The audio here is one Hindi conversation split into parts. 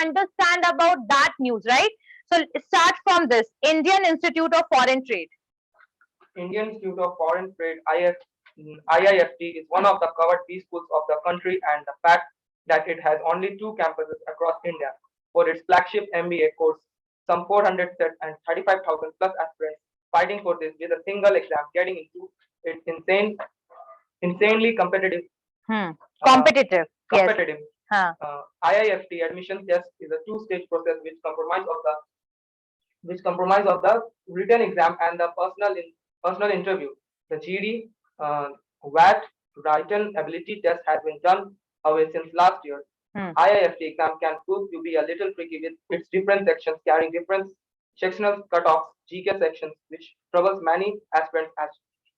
understand about that news, right? So start from this. Indian Institute of Foreign Trade. Indian Institute of Foreign Trade IIFT is one of the covered B schools of the country, and the fact that it has only 2 campuses across India for its flagship MBA course, some 400 set and 35,000 plus aspirants fighting for this with a single exam, getting into its insanely competitive. Competitive. Competitive. Yes. IIFT admission test is a two-stage process which compromise of the written exam and the personal interview. The GD VAT written ability test has been done away since last year. IIFT exam can prove to be a little tricky with its different sections carrying different sectional cutoffs, GK sections, which troubles many aspirants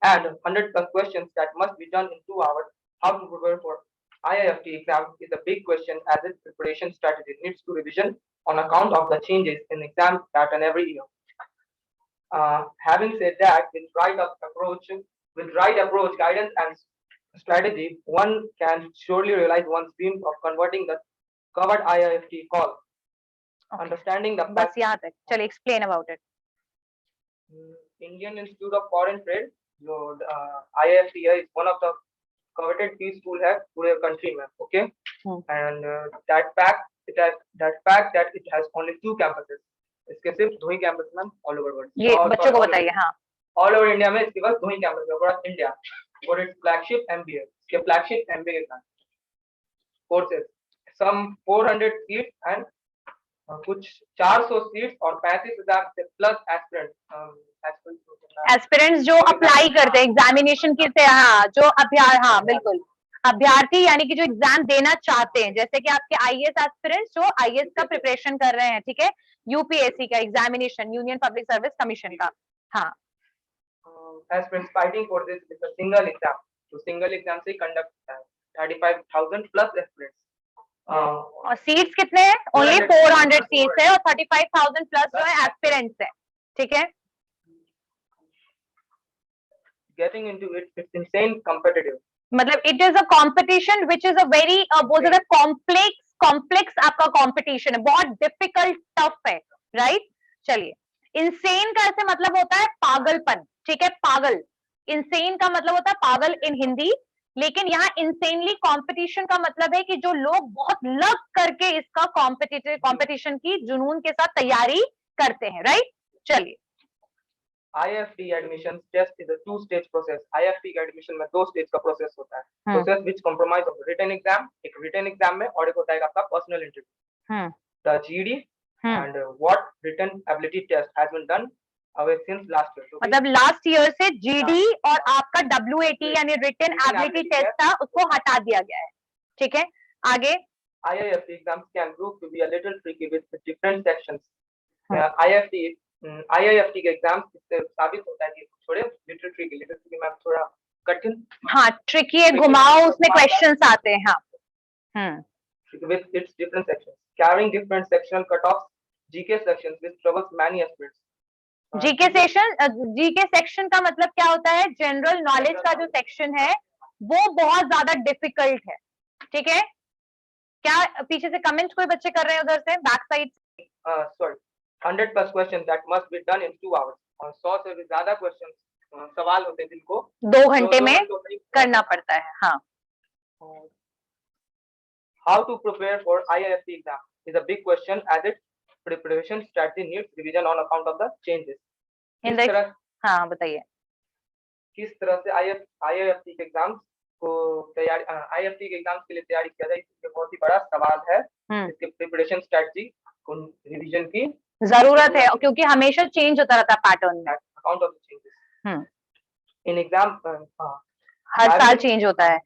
and 100 plus questions that must be done in 2 hours. How to prepare for IIFT exam is a big question as its preparation strategy needs to revision on account of the changes in exam pattern every year. Having said that, with right approach, guidance, and strategy, one can surely realize one's dreams of converting the covered IIFT call. Okay. Understanding the बस यहाँ तक चलिए explain about it. Indian Institute of Foreign Trade, जो IIFT है, is one of the coveted P school है पूरे country में, okay? And that fact that it has only 2 campuses. इसके सिर्फ 2 ही campus ma'am all over world. ये बच्चों को बताइए. हाँ, ऑल ओवर इंडिया में इसके पास 2 ही कैंपस है across India for its flagship MBA. इसके फ्लैगशिप एमबीए का कोर्सेज सम 400 सीट्स एंड कुछ 400 सीट्स और 35,000 से प्लस एस्पिरेंट्स जो अप्लाई करते हैं एग्जामिनेशन की से. हाँ, जो हाँ बिल्कुल अभ्यर्थी यानी कि जो एग्जाम देना चाहते हैं, जैसे कि आपके आईएएस एस्पिरेंट्स जो आईएएस का प्रिपरेशन कर रहे हैं, ठीक है, यूपीएससी का examination, union public service commission का. हाँ, aspirants fighting for this with a single exam. तो सिंगल एग्जाम से कंडक्ट होता है. 35,000 प्लस एस्पिरेंट्स. और सीट्स कितने हैं? ओनली 400 सीट्स है और 35,000 प्लस जो है एस्पिरेंट्स है. ठीक है, getting into it, it's insane competitive. मतलब it is a competition which is a very बोल सकते हैं कॉम्प्लेक्स आपका कंपटीशन है, बहुत डिफिकल्ट टफ है, राइट. चलिए, इंसेन का ऐसे मतलब होता है पागलपन. ठीक है, पागल. इंसेन का मतलब होता है पागल इन हिंदी, लेकिन यहाँ इंसेनली कंपटीशन का मतलब है कि जो लोग बहुत लग करके इसका कंपटीशन की जुनून के साथ तैयारी करते हैं, राइट. चलिए, IIFT admission test is a two-stage process. IIFT का admission में 2 स्टेज का प्रोसेस होता है. Process which comprise of written exam, एक written exam में और एक होता है आपका personal interview. The GD and what written ability test has been done away since last year. मतलब लास्ट ईयर से GD और आपका WAT यानी रिटन एबिलिटी टेस्ट था, उसको हटा दिया गया है. ठीक है, आगे. IIFT exams can prove to be a little tricky with different sections. IIFT के एग्जाम इससे साबित होता है कि थोड़े लिटिल ट्रिकी मैम थोड़ा कठिन. हाँ, ट्रिकी है, घुमाओ, उसमें क्वेश्चंस आते हैं. हाँ, with its different sections carrying different sectional cutoffs, GK sections which troubles many aspirants. GK section का मतलब क्या होता है? जनरल नॉलेज का जो सेक्शन है वो बहुत ज्यादा डिफिकल्ट है. ठीक है, क्या पीछे से कमेंट कोई बच्चे कर रहे हैं उधर से back side? Sorry, 100 plus questions that must be done in 2 hours. और 100 से भी ज्यादा क्वेश्चंस सवाल होते हैं जिनको 2 घंटे में करना पड़ता है. हाँ. How to prepare for IIFT exam is a big question as its preparation strategy needs revision on account of the changes. हाँ, बताइए. किस तरह से IIFT के एग्जाम्स को तैयारी IIFT के एग्जाम्स के लिए तैयारी किया जाए, इसके बहुत ही बड़ा सवाल है. इसके प्रिपरेशन स्ट्रेटजी को रिवीजन की जरूरत है क्योंकि हमेशा चेंज होता रहता है पैटर्न में. Account of changes in exam हर साल चेंज होता है.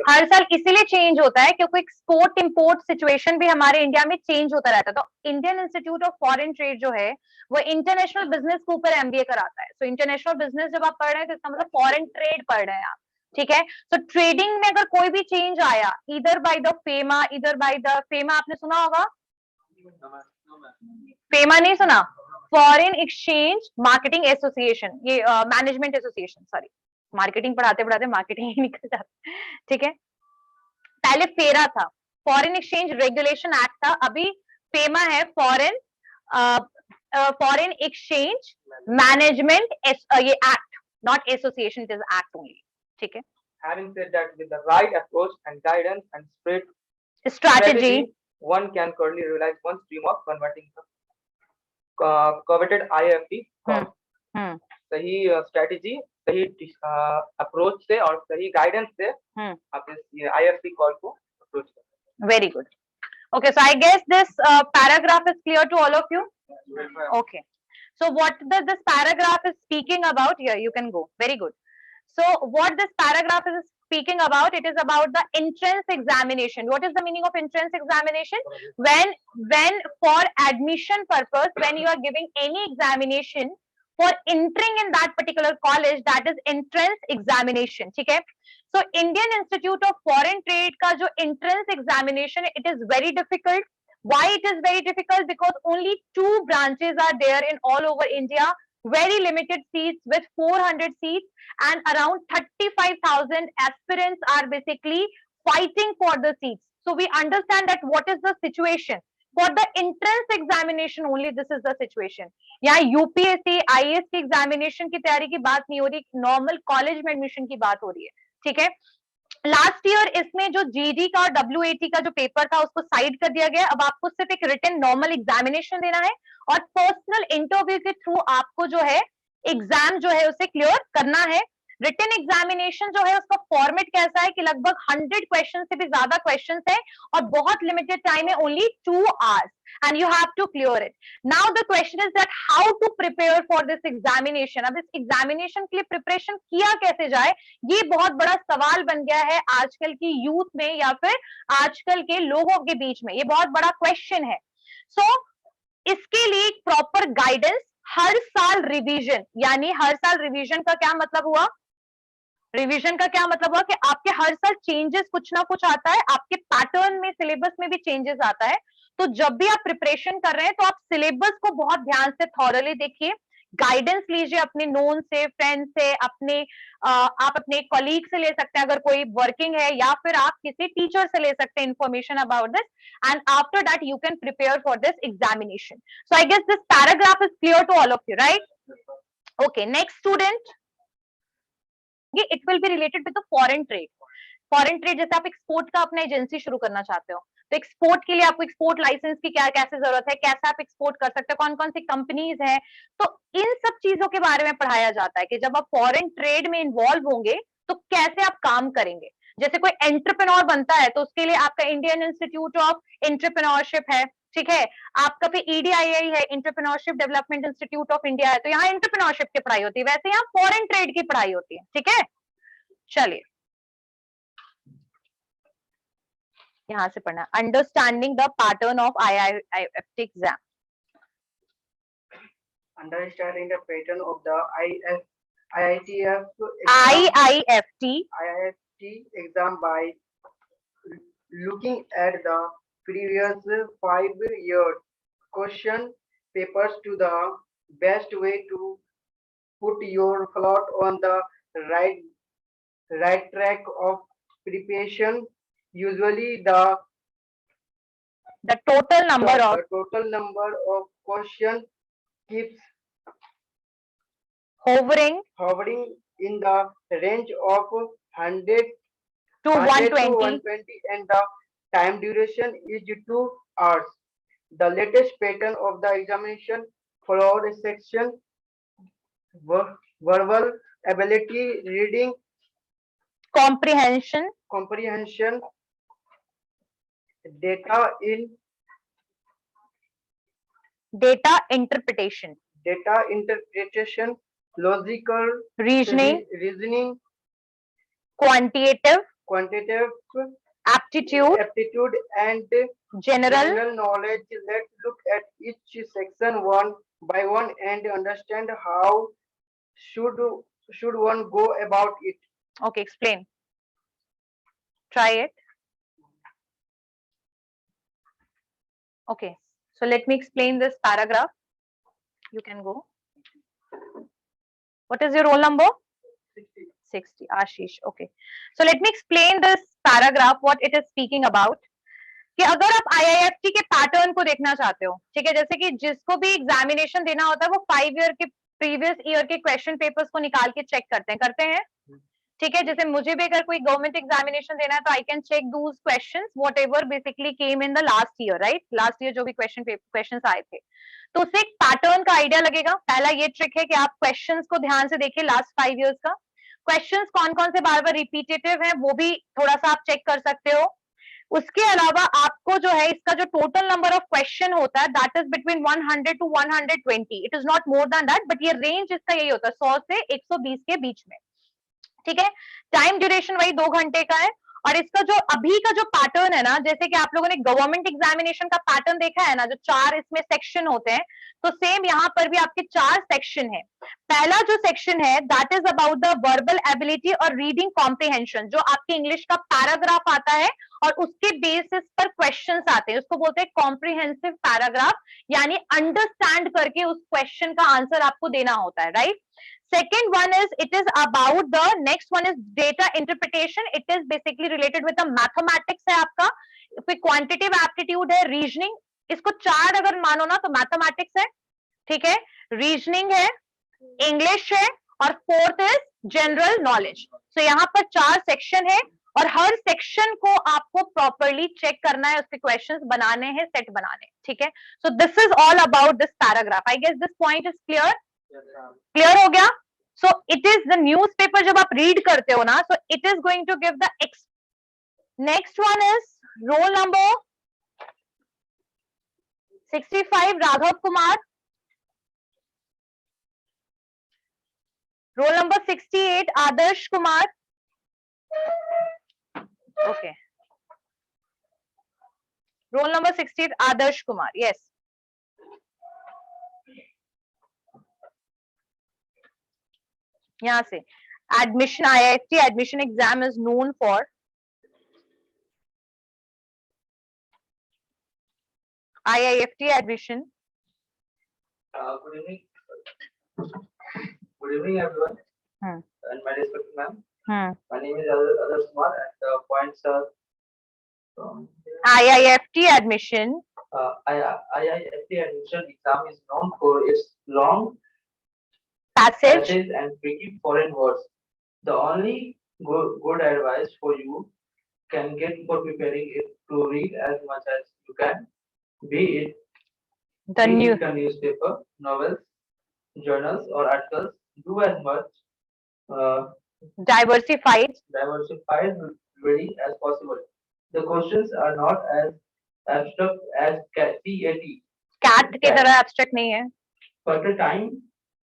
हर साल इसीलिए चेंज होता है क्योंकि एक्सपोर्ट इंपोर्ट सिचुएशन भी हमारे इंडिया में चेंज होता रहता है. तो Indian institute of foreign trade जो है वो इंटरनेशनल बिजनेस के ऊपर एमबीए कराता है. सो इंटरनेशनल बिजनेस जब आप पढ़ रहे हैं तो इसका मतलब फॉरेन ट्रेड पढ़ रहे हैं आप. ठीक है, तो ट्रेडिंग में अगर कोई भी चेंज आया इधर बाय द फेमा आपने सुना होगा? फेमा नहीं सुना? फॉरेन एक्सचेंज मार्केटिंग एसोसिएशन, ये मैनेजमेंट एसोसिएशन, सॉरी, मार्केटिंग पढ़ाते पढ़ाते मार्केटिंग ही निकल जाता. ठीक है, पहले फेरा था, फॉरेन एक्सचेंज रेगुलेशन एक्ट था. अभी FEMA है, फॉरेन एक्सचेंज मैनेजमेंट, ये act, not association, it is act only, ठीक है. Having said that, with the right approach and guidance and spirit Strategy, one can currently realize one stream of converting the coveted IIFT form. सही स्ट्रेटेजी, सही अप्रोच से और सही गाइडेंस से आप इस IIFT कॉल को अप्रोच करें. Very good. Okay, so I guess this paragraph is clear to all of you. Okay, so what this paragraph is speaking about here, you can go. Very good. So what this paragraph is speaking about, it is about the entrance examination. What is the meaning of entrance examination? When for admission purpose, when you are giving any examination for entering in that particular college, that is entrance examination. ठीक है. So Indian Institute of Foreign Trade का जो entrance examination, it is very difficult. Why it is very difficult? Because only 2 branches are there in all over India. Very limited seats with 400 seats, and around 35,000 aspirants are basically fighting for the seats. So we understand that what is the situation. For the entrance examination only, this is the situation. यहाँ UPSC, IAS की examination की तैयारी की बात नहीं हो रही, normal college में admission की बात हो रही है, ठीक है. लास्ट ईयर इसमें जो GD का और WAT का जो पेपर था उसको साइड कर दिया गया. अब आपको सिर्फ एक रिटन नॉर्मल एग्जामिनेशन देना है और पर्सनल इंटरव्यू के थ्रू आपको जो है एग्जाम जो है उसे क्लियर करना है. रिटन एग्जामिनेशन जो है उसका फॉर्मेट कैसा है कि लगभग 100 क्वेश्चन से भी ज्यादा क्वेश्चंस है और बहुत लिमिटेड टाइम है, only 2 hours, and you have to clear it. Now the question is that how to prepare for this examination. अब इस एग्जामिनेशन के लिए प्रिपरेशन किया कैसे जाए, ये बहुत बड़ा सवाल बन गया है आजकल की यूथ में या फिर आजकल के लोगों के बीच में. ये बहुत बड़ा क्वेश्चन है. सो इसके लिए एक प्रॉपर गाइडेंस, हर साल रिवीजन. यानी हर साल रिवीजन का क्या मतलब हुआ? रिवीजन का क्या मतलब हुआ कि आपके हर साल चेंजेस कुछ ना कुछ आता है, आपके पैटर्न में, सिलेबस में भी चेंजेस आता है. तो जब भी आप प्रिपरेशन कर रहे हैं तो आप सिलेबस को बहुत ध्यान से थॉरली देखिए, गाइडेंस लीजिए अपने नोन से, फ्रेंड से, आप अपने कॉलीग से ले सकते हैं अगर कोई वर्किंग है, या फिर आप किसी टीचर से ले सकते हैं information about this, and after that you can prepare for this examination. So I guess this paragraph is clear to all of you, right? Okay, next student, it will be related with the foreign trade. Foreign trade, जैसे आप एक्सपोर्ट का अपना एजेंसी शुरू करना चाहते हो, तो एक्सपोर्ट के लिए आपको एक्सपोर्ट लाइसेंस की क्या कैसे जरूरत है, कैसे आप एक्सपोर्ट कर सकते हो, कौन कौन सी कंपनीज हैं, तो इन सब चीजों के बारे में पढ़ाया जाता है कि जब आप फॉरेन ट्रेड में इन्वॉल्व होंगे तो कैसे आप काम करेंगे. जैसे कोई एंटरप्रेन्योर बनता है तो उसके लिए आपका इंडियन इंस्टीट्यूट ऑफ एंटरप्रेन्योरशिप है, ठीक है. आपका फिर EDII है, entrepreneurship development institute of India है, तो यहाँ एंटरप्रेन्योरशिप की पढ़ाई होती है. वैसे यहाँ फॉरेन ट्रेड की पढ़ाई होती है, ठीक है. चलिए यहां से पढ़ना, understanding the pattern of IIFT exam. Understanding the pattern of the IIFT exam by looking at the previous 5 years question papers to the best way to put your thought on the right track of preparation. Usually the total number of questions keeps hovering in the range of 100 to 120, and the time duration is 2 hours. The latest pattern of the examination followed section verbal ability, reading comprehension, data interpretation, logical reasoning, quantitative aptitude and general knowledge. Let's look at each section one by one and understand how should one go about it. Okay, explain. Try it. Okay, so let me explain this paragraph. You can go. What is your roll number? 60. Ashish. Okay, so let me explain this paragraph, what it is speaking about. कि अगर आप IIFT के पैटर्न को देखना चाहते हो, ठीक है, जैसे कि जिसको भी एग्जामिनेशन देना होता है वो 5 ईयर के प्रीवियस ईयर के क्वेश्चन पेपर्स को निकाल के चेक करते हैं, ठीक है। जैसे मुझे भी अगर कोई गवर्नमेंट एग्जामिनेशन देना है तो आई कैन चेक दूस questions whatever basically came in the last year, right, last year जो भी क्वेश्चंस आए थे, तो उससे एक पैटर्न का आइडिया लगेगा। पहला ये ट्रिक है कि आप क्वेश्चंस को ध्यान से देखिए, लास्ट 5 इयर्स का क्वेश्चंस कौन कौन से बार बार रिपीटेटिव है वो भी थोड़ा सा आप चेक कर सकते हो। उसके अलावा आपको जो है इसका जो टोटल नंबर ऑफ क्वेश्चन होता है that is between 100 to 120, it is not more than that, but ये रेंज इसका यही होता है 100 से 120 के बीच में, ठीक है। टाइम ड्यूरेशन वही 2 घंटे का है। और इसका जो अभी का जो पैटर्न है ना, जैसे कि आप लोगों ने गवर्नमेंट एग्जामिनेशन का पैटर्न देखा है ना, जो 4 इसमें सेक्शन होते हैं, तो सेम यहाँ पर भी आपके 4 सेक्शन है। पहला जो सेक्शन है that is about the verbal ability और रीडिंग कॉम्प्रिहेंशन, जो आपके इंग्लिश का पैराग्राफ आता है और उसके बेसिस पर क्वेश्चंस आते हैं, उसको बोलते हैं कॉम्प्रिहेंसिव पैराग्राफ, यानी अंडरस्टैंड करके उस क्वेश्चन का आंसर आपको देना होता है, right. Second one is it is about the next one is data interpretation. It is basically related with the mathematics है आपका, फिर quantitative aptitude है, reasoning, इसको 4 अगर मानो ना तो mathematics है, ठीक है, reasoning है, English है और fourth is general knowledge. So यहाँ पर 4 section है और हर सेक्शन को आपको प्रॉपरली चेक करना है, उसके क्वेश्चंस बनाने हैं, सेट बनाने हैं, ठीक है। So this is all about this paragraph. I guess this point is clear, clear हो गया। So it is the newspaper, जब आप रीड करते हो ना, so it is going to give the next one is roll number 65 Raghav Kumar, roll number 68 Adarsh Kumar, okay, roll number 68 Adarsh Kumar, yes. यहाँ से admission IIFT admission exam is known for IIFT admission. Good evening. Good evening, everyone. And my respected ma'am. My name is Adarsh Kumar, and the points are from IIFT admission. IIFT admission exam is known for its long passage and tricky foreign words. The only good advice for you can get for preparing it to read as much as you can, be it the newspaper, novels, journals, or articles. Do as much diversified reading as possible. The questions are not as abstract as CAT. cat की तरह abstract नहीं है. But the time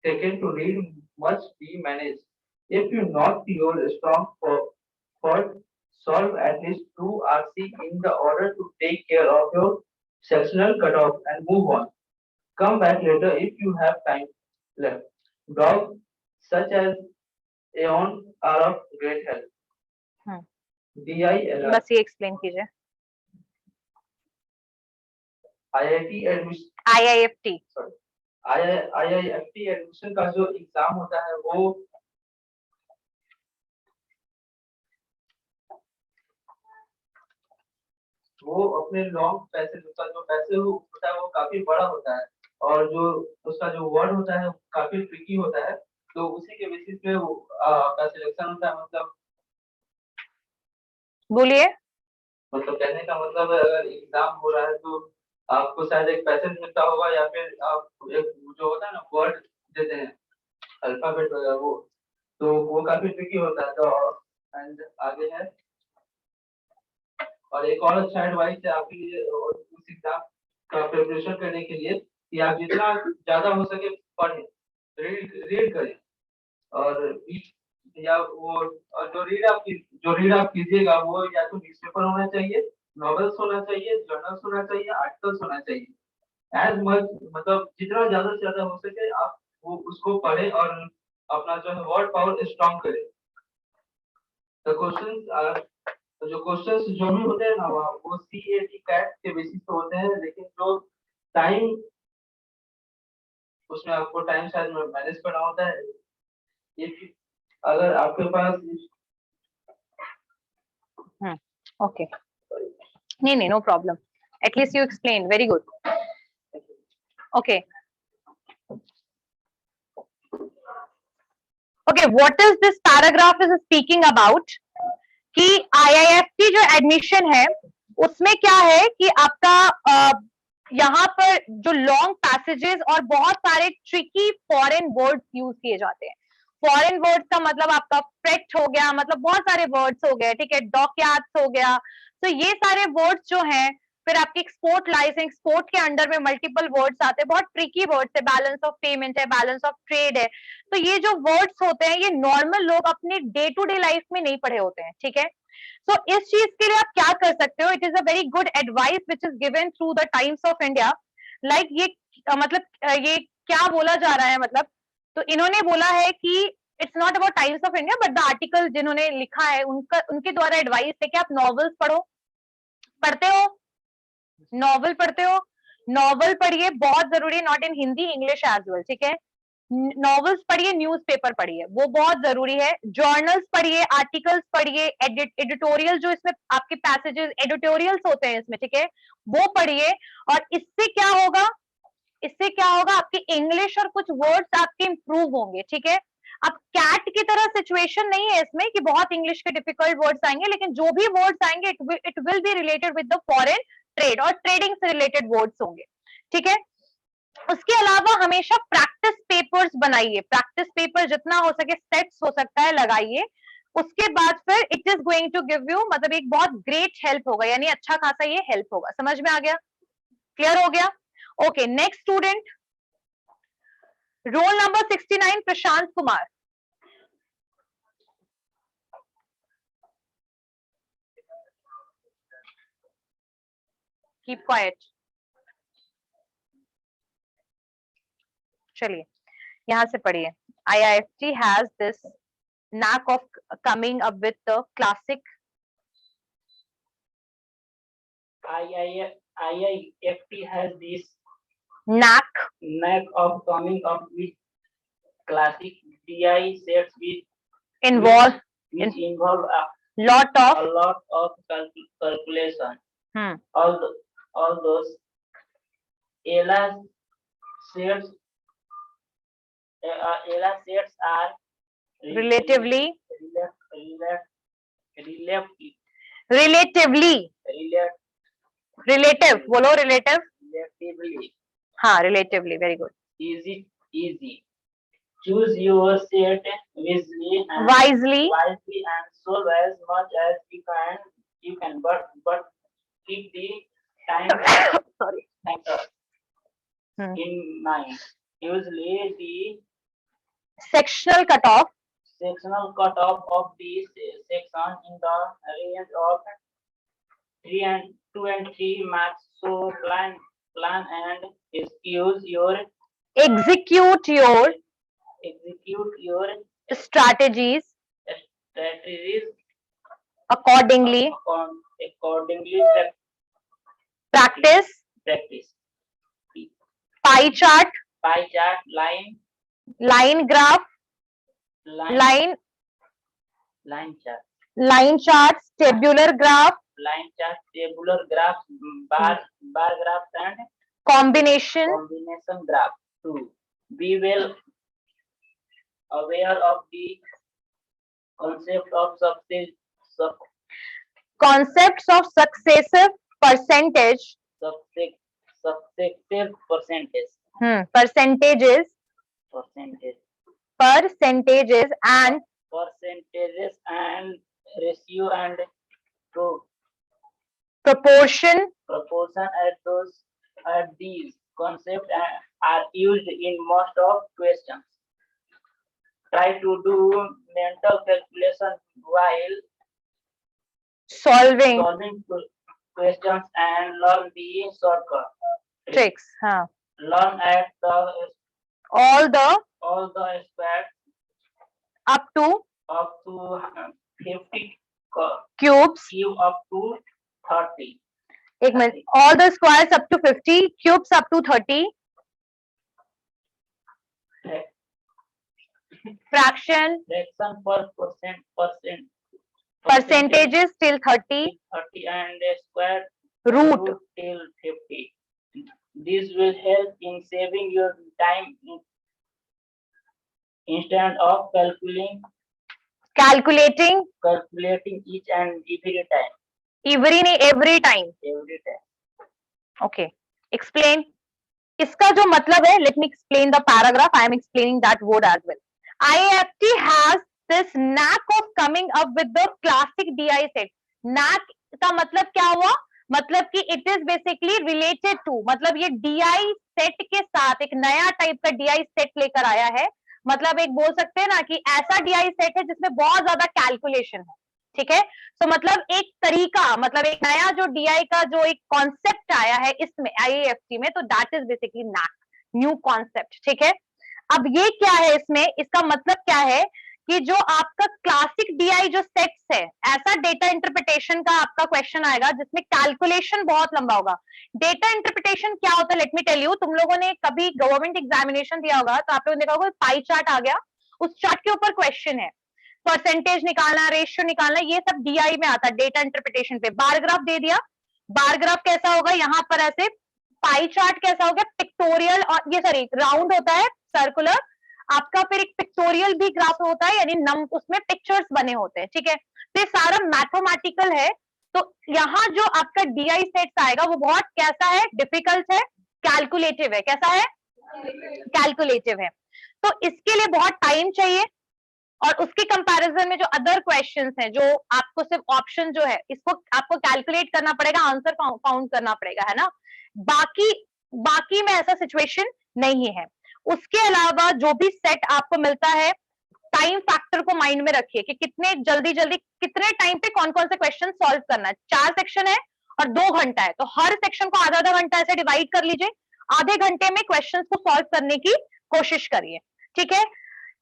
taken to read must be managed. If you not your strong for solve at least 2 RC in the order to take care of your sectional cutoff and move on. Come back later if you have time left. Dogs such as Aeon are of great help. DILR. बस ये explain कीजिए. IIFT. Sorry. IIFT एडमिशन का जो एग्जाम होता है वो अपने लॉन्ग पैसेज का जो पैसे होता है वो काफी बड़ा होता है और जो उसका जो वर्ड होता है काफी ट्रिकी होता है, तो उसी के बेसिस पे वो आपका सिलेक्शन होता है। मतलब बोलिए, मतलब कहने का मतलब अगर एग्जाम हो रहा है तो आपको शायद एक पैसेज मिलता होगा या फिर आप एक जो होता है ना वर्ड देते हैं अल्फाबेट वगैरह वो काफी ट्रिकी होता है। तो एंड आगे है और एक और अच्छा एडवाइस है आपके लिए उस एग्जाम का प्रिपरेशन करने के लिए कि आप जितना ज्यादा हो सके पढ़ें, रीड करें और या वो और जो रीड आप कीजिएगा वो या तो न्यूज़पेपर होना चाहिए, नॉवेल्स होना चाहिए, जर्नल्स होना चाहिए, आर्टिकल्स होना चाहिए। एज मच मतलब जितना ज्यादा से ज्यादा हो सके आप वो उसको पढ़ें और अपना जो है वर्ड पावर स्ट्रॉन्ग करें। जो क्वेश्चंस जो भी होते हैं ना वो CAT कैट के बेसिस पे होते हैं, लेकिन जो टाइम उसमें आपको टाइम शायद मैनेज करना होता है। इफ अगर आपके पास ओके नहीं, no problem. At least you explained. Very good. Okay. Okay, what is this paragraph is speaking about? कि IIFT जो एडमिशन है उसमें क्या है कि आपका यहाँ पर जो लॉन्ग पैसेजेस और बहुत सारे ट्रिकी फॉरेन वर्ड्स यूज किए जाते हैं. फॉरेन वर्ड्स का मतलब आपका फ्रेट हो गया, मतलब बहुत सारे वर्ड्स हो गए, ठीक है, डॉकयार्ड्स हो गया. तो ये सारे वर्ड्स जो हैं, फिर आपकी एक्सपोर्ट लाइसेंस, एक्सपोर्ट के अंडर में मल्टीपल वर्ड्स आते हैं, बहुत ट्रिकी वर्ड्स है, बैलेंस ऑफ पेमेंट है, बैलेंस ऑफ ट्रेड है. तो ये जो वर्ड्स होते हैं ये नॉर्मल लोग अपने डे टू डे लाइफ में नहीं पढ़े होते हैं, ठीक है. तो इस चीज के लिए आप क्या कर सकते हो, it is a very good advice which is given through the times of India. Like ये मतलब ये क्या बोला जा रहा है, मतलब तो इन्होंने बोला है कि it's not about times of India but the article जिन्होंने लिखा है उनके द्वारा एडवाइस है कि आप नॉवेल्स पढ़ते हो, नॉवल पढ़ते हो, नॉवल पढ़िए, बहुत जरूरी है, not in Hindi, English as well, ठीक है. नॉवेल्स पढ़िए, न्यूज़पेपर पढ़िए, वो बहुत जरूरी है. जर्नल्स पढ़िए, आर्टिकल्स पढ़िए, एडिटोरियल जो इसमें आपके पैसेजेस एडिटोरियल्स होते हैं इसमें, ठीक है, वो पढ़िए. और इससे क्या होगा, आपकी इंग्लिश और कुछ वर्ड्स आपके इंप्रूव होंगे, ठीक है. अब कैट की तरह सिचुएशन नहीं है इसमें कि बहुत इंग्लिश के डिफिकल्ट वर्ड्स आएंगे, लेकिन जो भी वर्ड्स आएंगे it will be related with the foreign trade और ट्रेडिंग से रिलेटेड वर्ड्स होंगे, ठीक है. उसके अलावा हमेशा प्रैक्टिस पेपर्स बनाइए, प्रैक्टिस पेपर जितना हो सके, सेट्स हो सकता है, लगाइए. उसके बाद फिर it is going to give you, मतलब एक बहुत ग्रेट हेल्प होगा, यानी अच्छा खासा ये हेल्प होगा. समझ में आ गया, क्लियर हो गया. Okay, next student, roll number 69, Prashant Kumar. Keep quiet. चलिए यहां से पढ़िए. IIFT has this knack of coming up with the classic. IIFT has this knack of coming up with classic DI sets which involve a lot of calculation. All those ELA sets are relatively बोलो relatively. हाँ, relatively, very good. Easy. Choose your set wisely and solve as much as you can, but keep the time factor in mind. Usually the sectional cutoff of the section in the range of 2 and 3 marks. So plan and execute your strategies accordingly. Practice pie chart, line graph, line charts, tabular graph, bar graphs and combination graph. 2. Be well aware of the concepts of successive percentage. Percentages and ratio and proportion at these concepts are used in most of questions. Try to do mental calculation while solving questions and learn the shortcut tricks. Learn at all the aspects up to 50 cubes up to 30. एक minute, all the squares up to 50, cubes up to 30, fraction percentages till 30 and square root. till 50. This will help in saving your time instead of Calculating each and every time. every time. Every time. Okay. Explain. इसका जो मतलब है, let me explain the paragraph. I am explaining that word as well. IIFT has this knack of coming up with the classic DI set. Knack का मतलब क्या हुआ? मतलब कि it is basically related to, मतलब ये DI set के साथ एक नया टाइप का DI set लेकर आया है. मतलब एक बोल सकते हैं ना कि ऐसा DI set है जिसमें बहुत ज्यादा कैलकुलेशन है. ठीक है. तो मतलब एक तरीका, मतलब एक नया जो DI का जो एक कॉन्सेप्ट आया है इसमें IIFT में, तो that is basically NAC, new concept. ठीक है. अब ये क्या है इसमें, इसका मतलब क्या है कि जो आपका क्लासिक DI जो सेट्स है, ऐसा डेटा इंटरप्रिटेशन का आपका क्वेश्चन आएगा जिसमें कैलकुलेशन बहुत लंबा होगा. डेटा इंटरप्रिटेशन क्या होता है, लेट मी टेल यू. तुम लोगों ने कभी गवर्नमेंट एग्जामिनेशन दिया होगा तो आप लोगों ने देखा होगा पाई चार्ट आ गया, उस चार्ट के ऊपर क्वेश्चन है, परसेंटेज निकालना, रेशियो निकालना, ये सब DI में आता है, डेटा इंटरप्रिटेशन पे. बार ग्राफ दे दिया, बार ग्राफ कैसा होगा, यहाँ पर ऐसे. पाई चार्ट कैसा होगा, पिक्टोरियल, और ये सॉरी राउंड होता है, सर्कुलर. आपका फिर एक पिक्टोरियल भी ग्राफ होता है, यानी उसमें पिक्चर्स बने होते हैं. ठीक है. तो ये सारा मैथमेटिकल है. तो यहाँ जो आपका DI सेट्स आएगा वो बहुत कैसा है, डिफिकल्ट है, कैलकुलेटिव है. कैसा है, कैलकुलेटिव है. तो इसके लिए बहुत टाइम चाहिए, और उसके कंपैरिजन में जो अदर क्वेश्चंस हैं, जो आपको सिर्फ ऑप्शन जो है इसको आपको कैलकुलेट करना पड़ेगा, आंसर फाउंड करना पड़ेगा, है ना. बाकी में ऐसा सिचुएशन नहीं है. उसके अलावा जो भी सेट आपको मिलता है, टाइम फैक्टर को माइंड में रखिए कि कितने जल्दी कितने टाइम पे कौन कौन से क्वेश्चन सॉल्व करना है. 4 सेक्शन है और 2 घंटा है, तो हर सेक्शन को आधा घंटा ऐसे डिवाइड कर लीजिए. आधे घंटे में क्वेश्चंस को सॉल्व करने की कोशिश करिए. ठीक है.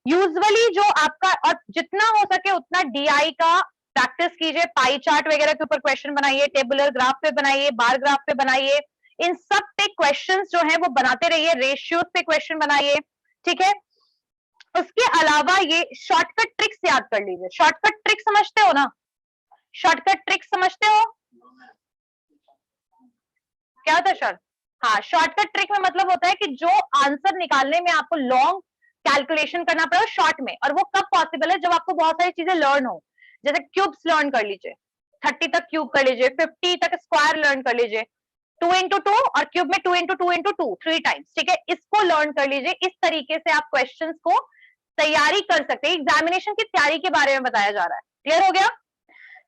यूजुअली जो आपका, और जितना हो सके उतना DI का प्रैक्टिस कीजिए. पाई चार्ट वगैरह के ऊपर क्वेश्चन बनाइए, टेबुलर ग्राफ पे बनाइए, बार ग्राफ पे बनाइए, इन सब पे क्वेश्चंस जो है वो बनाते रहिए. रेशियोज पे क्वेश्चन बनाइए. ठीक है. उसके अलावा ये शॉर्टकट ट्रिक्स याद कर लीजिए. शॉर्टकट ट्रिक समझते हो ना, शॉर्टकट ट्रिक समझते हो क्या होता है शॉर्ट? हाँ, शॉर्टकट ट्रिक में मतलब होता है कि जो आंसर निकालने में आपको लॉन्ग कैलकुलेशन करना पड़ेगा शॉर्ट में, और वो कब पॉसिबल है, जब आपको बहुत सारी चीजें लर्न हो. जैसे क्यूब्स लर्न कर लीजिए, 30 तक क्यूब कर लीजिए, 50 तक स्क्वायर लर्न कर लीजिए, 2 into 2, और क्यूब में 2 into 2 into 2 3 टाइम्स. ठीक है. इसको लर्न कर लीजिए. इस तरीके से आप क्वेश्चंस को तैयारी कर सकते हैं. एग्जामिनेशन की तैयारी के बारे में बताया जा रहा है. क्लियर हो गया?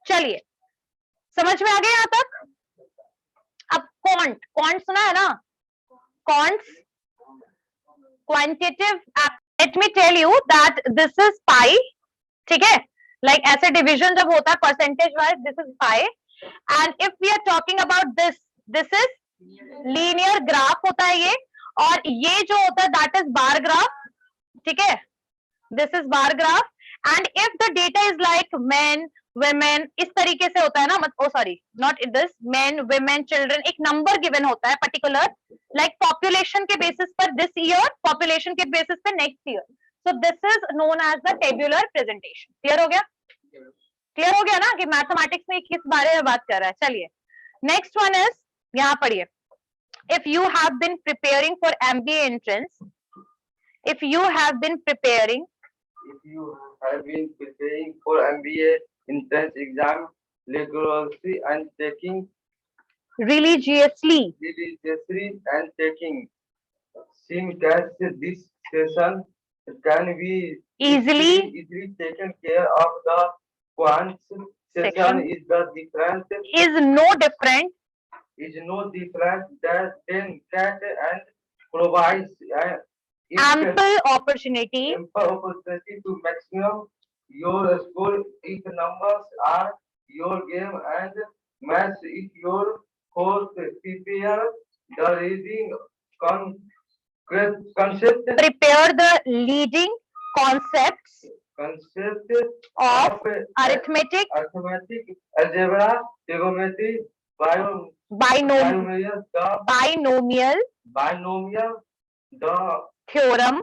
चलिए, समझ में आ गया यहां तक? अब क्वांट सुना है ना, quants, quantitative. Let me tell you that this is pie. ठीक है. लाइक ऐसे डिवीजन जब होता है percentage wise, this is pie. And if we are talking about this is linear graph होता है ये, और ये जो होता है दैट इज बार ग्राफ. ठीक है. This is bar graph. And if the data is like men, women, इस तरीके से होता है ना, sorry not this, men, women, children, एक नंबर गिवन होता है पर्टिकुलर, लाइक पॉपुलेशन के बेसिस पर दिस ईयर, पॉपुलेशन के बेसिस पे next year. So this is known as the tabular presentation. Clear हो गया? क्लियर हो गया ना कि मैथमेटिक्स में किस बारे में बात कर रहा है. चलिए, नेक्स्ट वन इज, यहाँ पढ़िए. If you have been preparing for MBA entrance, if you have been preparing for MBA entrance exam rigorously and taking religiously and taking simultaneous, this session can be easily taken care of. The quant Section session is the different no different than that, and provides ample opportunity to maximum your score if numbers are your game, and maths if your course. Prepare the reading concept. Prepare the leading concepts of arithmetic, algebra, trigonometry, binomial, the theorem,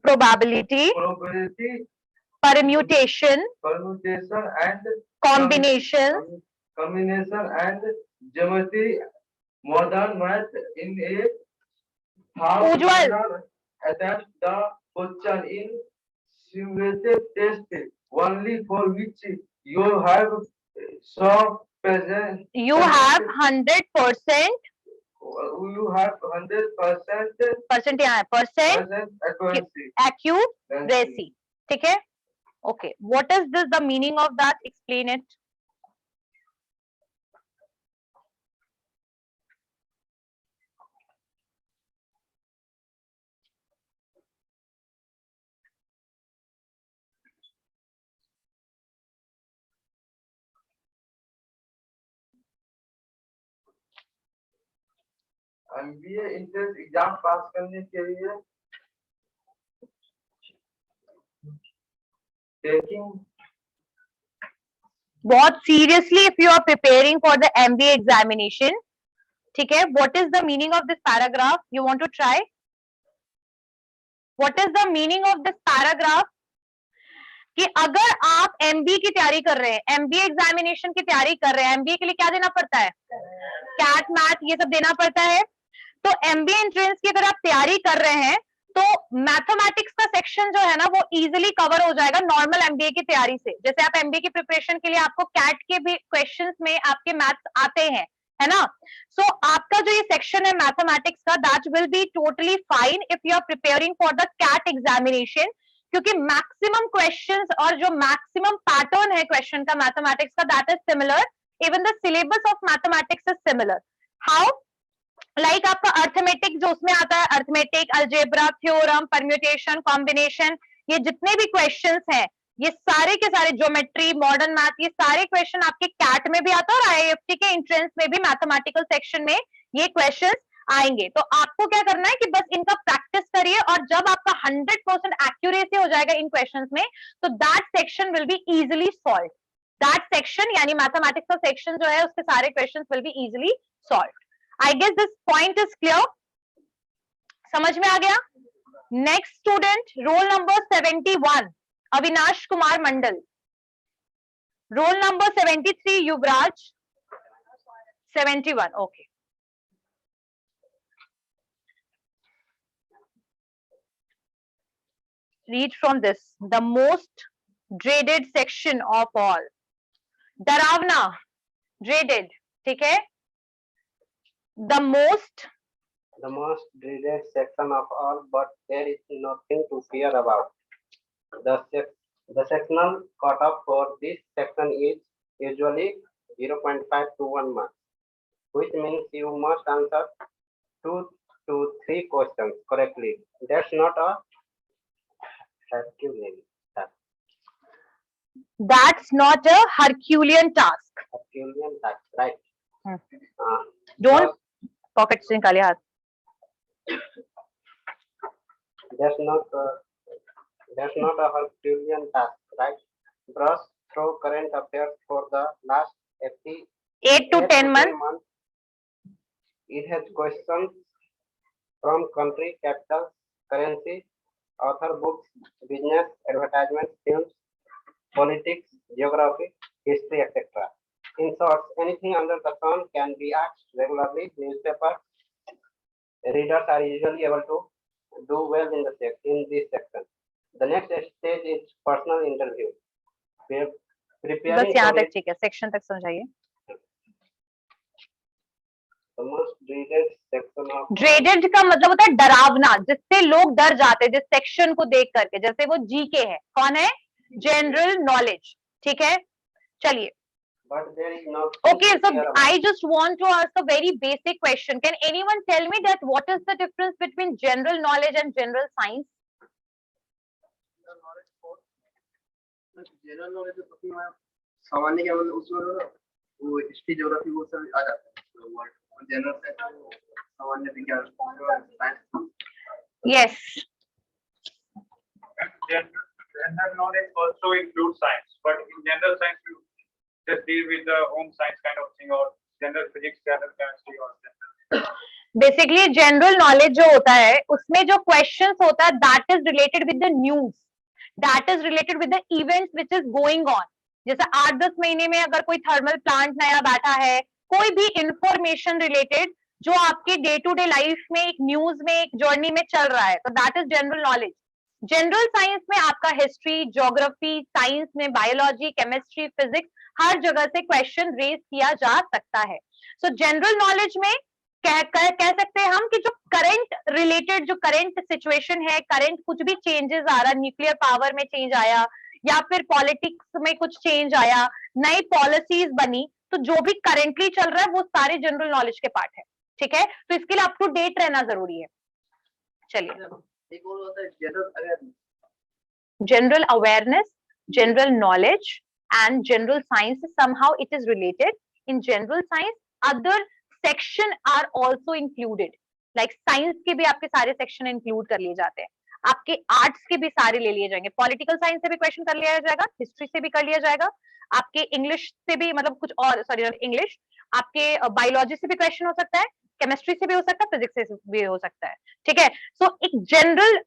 probability, permutation, and combination, combination and geometry, modern math in a half Ujjwal. manner, attempt the question in simulated test only for which you have so present. You have 100% You have 100% percent यहाँ है परसेंट accuracy. एक्यूरेसी. ठीक है. Okay, what is this, the meaning of that? Explain it. MBA entrance exam पास करने के लिए taking बहुत seriously, if you are preparing for the MBA examination, ठीक है. What is the meaning of this paragraph? You want to try? What is the meaning of this paragraph? कि अगर आप MBA की तैयारी कर रहे हैं, MBA एग्जामिनेशन की तैयारी कर रहे हैं, MBA के लिए क्या देना पड़ता है? कैट मैथ ये सब देना पड़ता है. तो MBA एंट्रेंस की अगर आप तैयारी कर रहे हैं तो मैथमेटिक्स का सेक्शन जो है ना वो इजीली कवर हो जाएगा नॉर्मल MBA की तैयारी से. जैसे आप MBA की प्रिपरेशन के लिए आपको कैट के भी क्वेश्चंस में आपके मैथ्स आते हैं, है ना. सो आपका जो ये सेक्शन है मैथमेटिक्स का, that will be totally fine if you are preparing for the CAT examination, क्योंकि मैक्सिमम क्वेश्चंस और जो मैक्सिमम पैटर्न है क्वेश्चन का मैथमेटिक्स का, that is similar. Even the syllabus of mathematics is similar. How? Like आपका अर्थमेटिक जो उसमें आता है, arithmetic, algebra, theorem, permutation, combination, ये जितने भी क्वेश्चंस हैं, ये सारे के सारे, ज्योमेट्री, मॉडर्न मैथ, ये सारे क्वेश्चन आपके कैट में भी आता है और IIFT के एंट्रेंस में भी मैथमेटिकल सेक्शन में ये क्वेश्चंस आएंगे. तो आपको क्या करना है कि बस इनका प्रैक्टिस करिए, और जब आपका 100% एक्यूरेसी हो जाएगा इन क्वेश्चंस में, तो that section will be easily solve. That section यानी मैथमेटिक्स का सेक्शन जो है उसके सारे questions will be easily solve. I guess this point is clear. समझ में आ गया? Next student, roll number 71, Avinash Kumar Mandal. Roll number 73, Yuvraj. 71, okay. Read from this. The most dreaded section of all. डरावना, dreaded, ठीक है? The most dreaded section of all, but there is nothing to fear about. The sectional cutoff for this section is usually 0.5 to 1 mark, which means you must answer 2 to 3 questions correctly. That's not a Herculean task. That's not a Herculean task. Herculean task, right? Don't pocket से निकालिए हाथ. That's not a Herculean task, right? Brush through current affairs for the last 8 to 10 months. It has questions from country, capital, currency, author, books, business, advertisements, films, politics, geography, history, etc. In short, anything under the sun can be asked regularly. Newspaper readers are usually able to do well in this section. The next stage is personal interview. बस यहाँ तक ठीक है, सेक्शन तक समझाइए. The most dreaded section of Dreaded का मतलब होता है डरावना, जिससे लोग डर जाते हैं, जिस सेक्शन को देख करके. जैसे वो GK है, कौन है? जनरल नॉलेज, ठीक है. चलिए. But there is no. Okay, so I just want to ask a very basic question. Can anyone tell me that what is the difference between general knowledge and general science? General knowledge तो अपना सामान्य क्या मतलब उसमें वो हिस्ट्री ज्योग्राफी वो सब आ जाता है. वर्ड जनरल से सामान्य विज्ञान. Yes. General knowledge also includes science, but in general science you just deal with the home science kind of thing, or general physics, general chemistry, or general. Basically, general knowledge जो होता है उसमें जो questions होता है that is related with the news, that is related with the events which is going on. जैसे 8-10 महीने में अगर कोई थर्मल प्लांट नया बैठा है, कोई भी इंफॉर्मेशन रिलेटेड जो आपके डे टू डे लाइफ में एक न्यूज में एक जर्नी में चल रहा है, तो that is general knowledge. General science में आपका हिस्ट्री, ज्योग्राफी, साइंस में बायोलॉजी, केमिस्ट्री, फिजिक्स, हर जगह से क्वेश्चन रेज किया जा सकता है। सो जनरल नॉलेज में कह सकते हैं हम कि जो करंट रिलेटेड, जो करंट सिचुएशन है, करंट कुछ भी चेंजेस आ रहा, न्यूक्लियर पावर में चेंज आया या फिर पॉलिटिक्स में कुछ चेंज आया, नई पॉलिसीज बनी, तो जो भी करेंटली चल रहा है वो सारे जनरल नॉलेज के पार्ट है। ठीक है, तो इसके लिए अप टू डेट रहना जरूरी है। चलिए, एक और होता है general awareness. General awareness, general knowledge and general science, somehow it is related. In general science other section are also included, like science के भी आपके सारे section include कर लिए जाते हैं, आपके arts के भी सारे ले लिए जाएंगे, political science से भी question कर लिया जाएगा, history से भी कर लिया जाएगा, आपके English से भी, मतलब कुछ और, सॉरी English, आपके biology से भी question हो सकता है, केमिस्ट्री से भी हो सकता है, फिजिक्स से भी हो सकता है। ठीक है, सो एक जनरल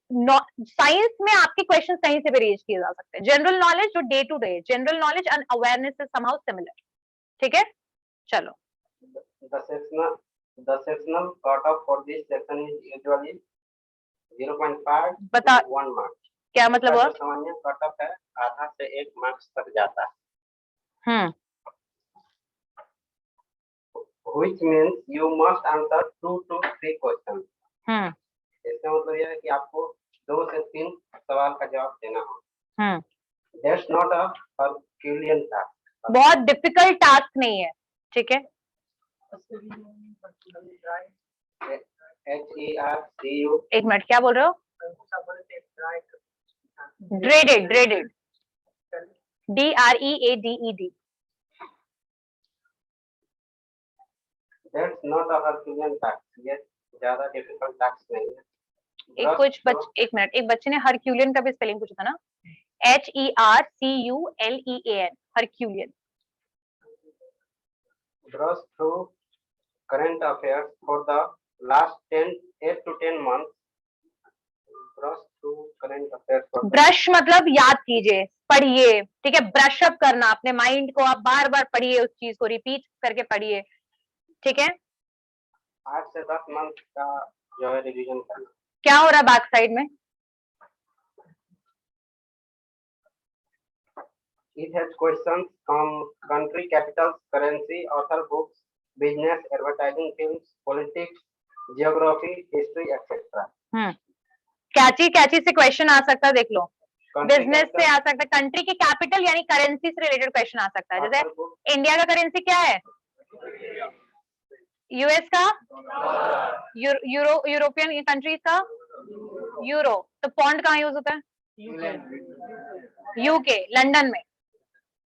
साइंस में आपके क्वेश्चन कहीं से भी रेज किए जा सकते हैं। जनरल नॉलेज जो day to day, general knowledge and awareness is somehow similar. ठीक है, चलो। The sectional cutoff for this section is usually 0.5 बता, to 1 mark. क्या मतलब हुआ? सामान्य कटऑफ है, आधा से 1 मार्क्स तक जाता है। Which means you must answer 2 to 3 questions. इसका मतलब यह है कि आपको 2 से 3 सवाल का जवाब देना होगा। That's not a Herculean task. बहुत डिफिकल्ट टास्क नहीं है। ठीक है, HERCU, एक मिनट, क्या बोल रहे हो? Dreaded, dreaded, DREADED। that's not a Herculean task. ये ज्यादा डिफिकल्ट टास्क नहीं है। एक मिनट, एक बच्चे ने हरक्यूलियन का भी स्पेलिंग पूछा था ना, HERCULEAN, Herculean. Brush through current affairs for the last 8 to 10 months. Brush through current affairs for brush मतलब याद कीजिए, पढ़िए। ठीक है, ब्रश अप करना अपने माइंड को, आप बार बार पढ़िए, उस चीज को रिपीट करके पढ़िए। ठीक है, 8 से 10 मंथ का जो है रिवीजन करना। क्या हो रहा है बैक साइड में? It has questions from country, capitals, currency, author books, business, advertising, films, politics, geography, history, etc. क्या चीज से क्वेश्चन आ सकता है, देख लो। Country बिजनेस से capital, आ सकता है, कंट्री की कैपिटल यानी करेंसी से रिलेटेड क्वेश्चन आ सकता है। जैसे author book, इंडिया का करेंसी क्या है? यूएस का? यूरोपियन कंट्रीज का यूरो। तो पॉन्ड कहाँ यूज होता है? यूके, लंदन में।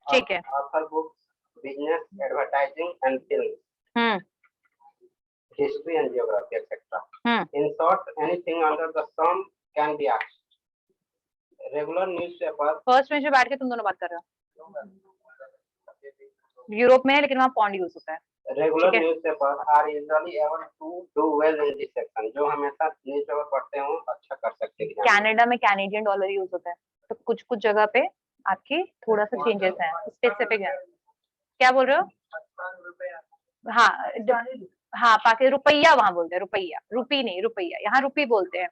ठीक है, author books, business, advertising, and films, history and geography, etc. In short, anything under the sun can be asked. Regular newspaper, first में बैठ के तुम दोनों बात कर रहे हो। यूरोप में है लेकिन वहाँ पॉन्ड यूज होता है। regular ठीक है। newspaper are usually able to do well in this section. जो हमेशा न्यूज़पेपर पढ़ते हो अच्छा कर सकते हैं। कनाडा में कैनेडियन डॉलर यूज होता है, तो कुछ कुछ जगह पे आपकी थोड़ा सा चेंजेस है, स्पेसिफिक है। क्या बोल रहे हो? हाँ हाँ, पाकि रुपया वहां बोलते हैं, रुपया, रुपी नहीं, रुपया, यहाँ रुपी बोलते हैं।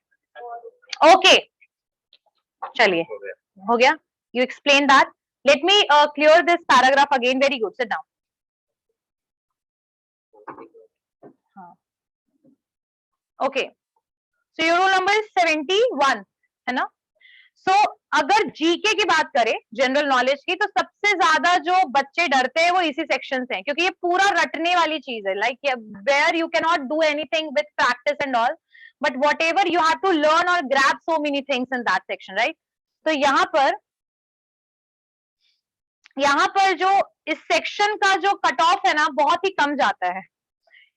ओके, चलिए, हो गया। You explain that. Let me clear this paragraph again. Very good, sit down. हाँ, okay, so your roll number is 71, है ना? सो अगर जीके की बात करें, जनरल नॉलेज की, तो सबसे ज्यादा जो बच्चे डरते हैं वो इसी सेक्शन से हैं, क्योंकि ये पूरा रटने वाली चीज है। Like where you can not do anything with practice and all, but whatever you have to learn और grab so many things in that section, right? तो यहाँ पर जो इस सेक्शन का जो कट ऑफ है ना, बहुत ही कम जाता है।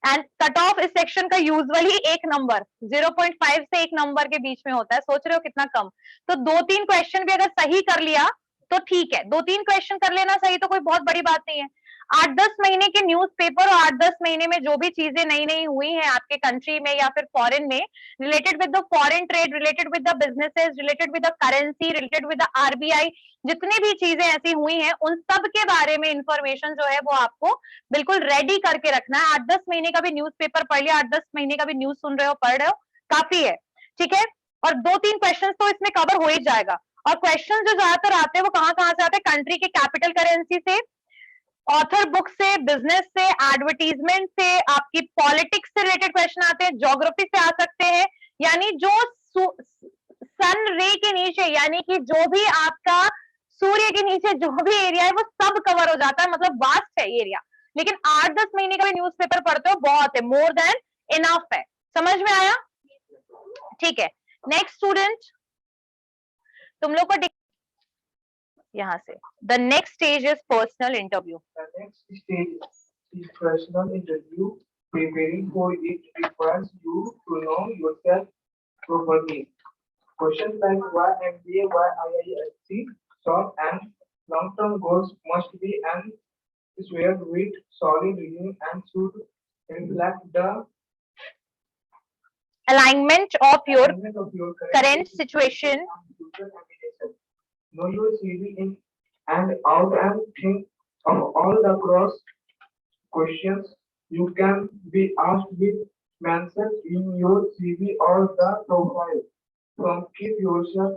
एंड कट ऑफ इस सेक्शन का यूजुअली 1 नंबर, 0.5 से 1 नंबर के बीच में होता है। सोच रहे हो कितना कम? तो 2-3 क्वेश्चन भी अगर सही कर लिया तो ठीक है, 2-3 क्वेश्चन कर लेना सही तो कोई बहुत बड़ी बात नहीं है। 8-10 महीने के न्यूज़पेपर और 8-10 महीने में जो भी चीजें नई नई हुई हैं आपके कंट्री में या फिर फॉरेन में, related with the foreign trade, related with the businesses, related with the currency, related with the RBI, जितनी भी चीजें ऐसी हुई हैं उन सब के बारे में इंफॉर्मेशन जो है वो आपको बिल्कुल रेडी करके रखना है। 8-10 महीने का भी न्यूज़पेपर पढ़ लिया, 8-10 महीने का भी न्यूज सुन रहे हो, पढ़ रहे हो, काफी है, ठीक है। और 2-3 क्वेश्चन तो इसमें कवर हो ही जाएगा। और क्वेश्चन जो ज्यादातर आते हैं वो कहाँ कहाँ से आते हैं, कंट्री के कैपिटल करेंसी से, ऑथर बुक से, बिजनेस से, एडवर्टीजमेंट से, आपकी पॉलिटिक्स से रिलेटेड क्वेश्चन आते हैं, ज्योग्राफी से आ सकते हैं, यानी जो सन रे के नीचे, यानी कि जो भी आपका सूर्य के नीचे जो भी एरिया है वो सब कवर हो जाता है, मतलब वास्ट है एरिया। लेकिन 8-10 महीने का भी न्यूज़पेपर पढ़ते हो, बहुत है, मोर देन इनफ है। समझ में आया? ठीक है, नेक्स्ट स्टूडेंट, तुम लोग को यहाँ से the next stage is personal interview. The next stage is personal interview. Preparing for it requires you to know yourself properly. Questions like why MBA, why IISc, short and long-term goals must be answered with solid reasoning and should reflect the alignment of your alignment of your current situation. and future ambitions. Know your CV in and out and think of all the cross questions you can be asked with mentioned in your CV or the profile. Keep yourself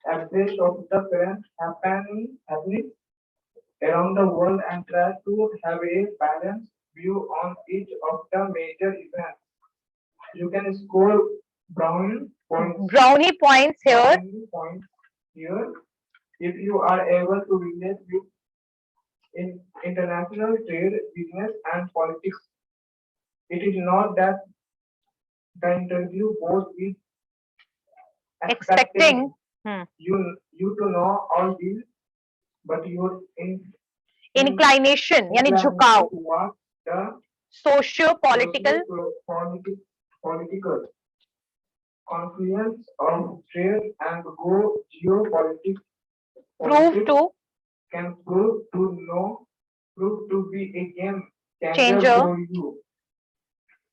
abreast of the current happening around the world and try to have a balanced view on each of the major events. You can score brownie points here if you are able to relate with in international trade, business, and politics. It is not that the interview goes with Expecting you to know all these, but your inclination यानी झुकाव, towards the socio political political confluence of trade and geopolitics can prove to be a game changer for you.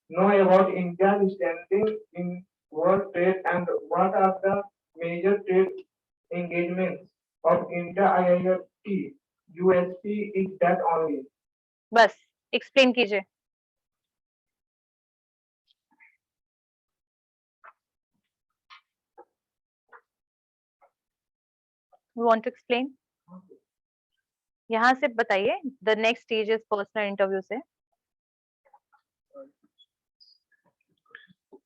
Know about India's standing in world trade and what are the major trade engagements of India. IIFT USP is that only. बस एक्सप्लेन कीजिए। You want to explain? यहाँ से बताइए, the next stage is personal interview से।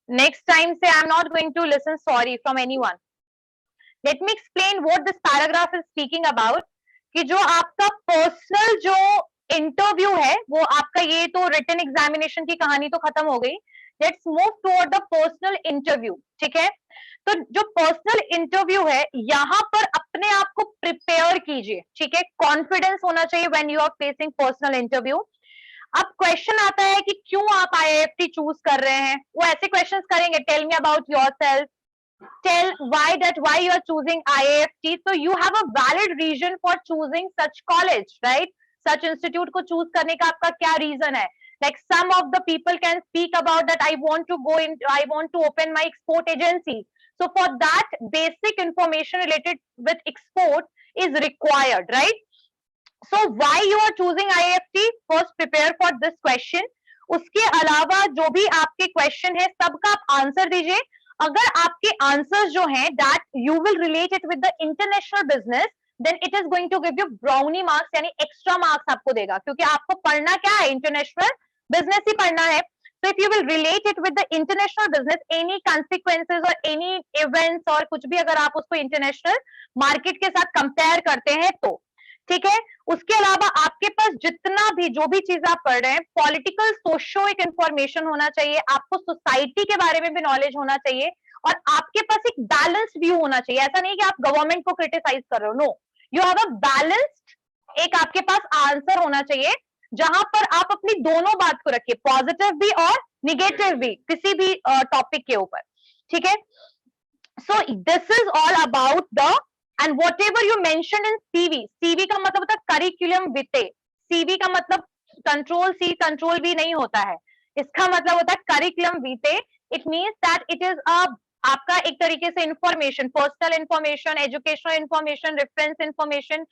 नेक्स्ट टाइम से I am not going to listen sorry from anyone. Let me explain what this paragraph is speaking about, कि जो आपका पर्सनल जो इंटरव्यू है वो आपका, ये तो रिटन एग्जामिनेशन की कहानी तो खत्म हो गई, let's move toward the personal interview, ठीक है। तो जो पर्सनल इंटरव्यू है यहाँ पर अपने आप को प्रिपेयर कीजिए, ठीक है, कॉन्फिडेंस होना चाहिए when you are facing personal interview. अब क्वेश्चन आता है कि क्यों आप IIFT चूज कर रहे हैं, वो ऐसे क्वेश्चंस करेंगे, tell me about yourself, tell why you are choosing IIFT, so you have a valid reason for choosing such college, right? Such institute को choose करने का आपका क्या reason है? Like some of the people can speak about that I want to open my export agency. So for that basic information related with export is required, right? So why you are choosing IIFT? First prepare for this question. उसके अलावा जो भी आपके क्वेश्चन है सबका आप आंसर दीजिए। अगर आपके आंसर्स जो हैं that you will relate it with the international business, then it is going to give you brownie marks, यानी extra marks आपको देगा, क्योंकि आपको पढ़ना क्या है, international business ही पढ़ना है। So if you will relate it with the international business, any consequences or any events और कुछ भी अगर आप उसको international market के साथ compare करते हैं तो ठीक है। उसके अलावा आपके पास जितना भी जो भी चीज आप पढ़ रहे हैं, पॉलिटिकल सोशो एक इंफॉर्मेशन होना चाहिए, आपको सोसाइटी के बारे में भी नॉलेज होना चाहिए, और आपके पास एक बैलेंस्ड व्यू होना चाहिए। ऐसा नहीं कि आप गवर्नमेंट को क्रिटिसाइज कर रहे हो, no, you have a balanced एक आपके पास आंसर होना चाहिए, जहां पर आप अपनी दोनों बात को रखिए, पॉजिटिव भी और निगेटिव भी, किसी भी टॉपिक के ऊपर, ठीक है। So this is all about the, and whatever you mentioned in CV, CV का मतलब होता है करिकुलम विटे, CV का मतलब कंट्रोल C कंट्रोल B नहीं होता है, इसका मतलब होता है curriculum vitae. It means that it is आपका एक तरीके से information, personal information, educational information, reference information,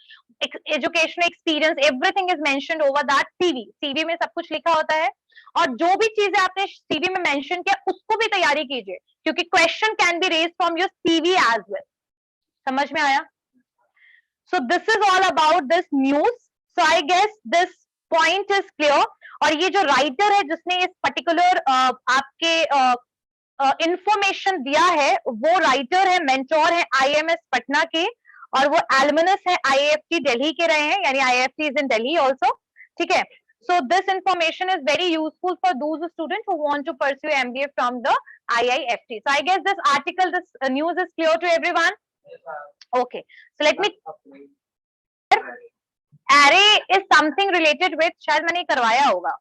educational experience, everything is mentioned over that CV। CV में सब कुछ लिखा होता है, और जो भी चीजें आपने CV में मेंशन किया उसको भी तैयारी कीजिए, क्योंकि question can be raised from your CV as well. समझ में आया? So this is all about this news. So I guess this point is clear. और ये जो राइटर है जिसने इस पर्टिकुलर आपके इंफॉर्मेशन दिया है, वो राइटर है, मेंटोर है IIMS पटना के, और वो एल्युमिनस है IIFT दिल्ली के रहे हैं, यानी IIFT is in Delhi also, ठीक है। So this information is very useful for those students who want to pursue MBA from the IIFT. So I guess this article, this news is clear to everyone. Okay, so let me. Array is something related with, शायद मैंने करवाया होगा।